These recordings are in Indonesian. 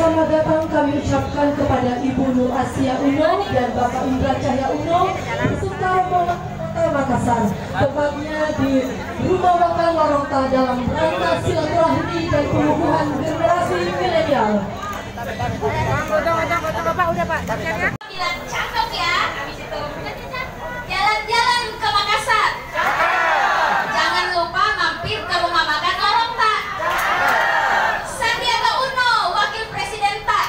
selamat datang kami ucapkan kepada Ibu Nur Asia Uno dan Bapak Indra Cahya Uno beserta rombongan Kota Makassar, tepatnya di Rumah Makan Lorongta dalam rangka silaturahmi dan pengukuhan generasi milenial. Udah Pak, bilang cakep ya, habis itu jalan-jalan ke Makassar. Jangan lupa mampir ke Rumah Makan Lorongta. Sandiaga Uno, Wakil Presiden Tak.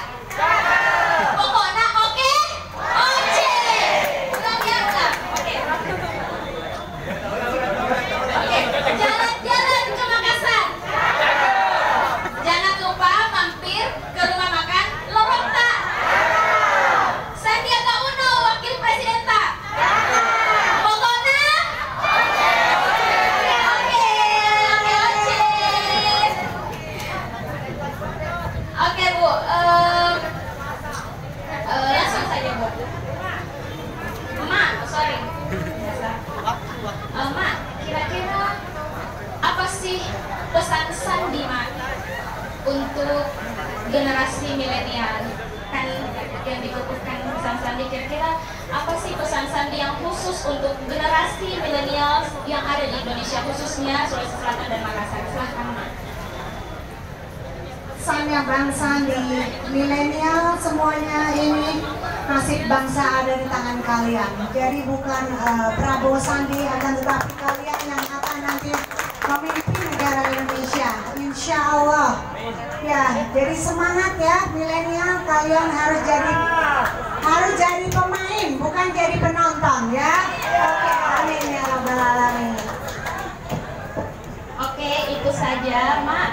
Pokoknya oke? Oke. Udah biasa. Oke. Jalan-jalan ke Makassar. Jangan lupa mampir ke Rumah Makan Lorongta. Sandiaga Uno, Wakil Presiden Tak. Pokoknya oke Bu, langsung saja Bu. Mak, kira-kira apa sih pesan Sandi Mak untuk generasi milenial? Kan yang dibutuhkan pesan Sandi, kira-kira apa sih pesan Sandi yang khusus untuk generasi milenial yang ada di Indonesia, khususnya Sulawesi Selatan dan Makassar? Silahkan Mak. pesannya bangsa di milenial semuanya ini nasib bangsa ada di tangan kalian. Jadi bukan Prabowo Sandi, akan tetapi kalian yang akan nanti memimpin negara Indonesia, insya Allah. Ya, jadi semangat ya milenial, kalian harus jadi pemain, bukan jadi penonton ya. Oke, amin ya rabbal alamin. Oke, itu saja Mak.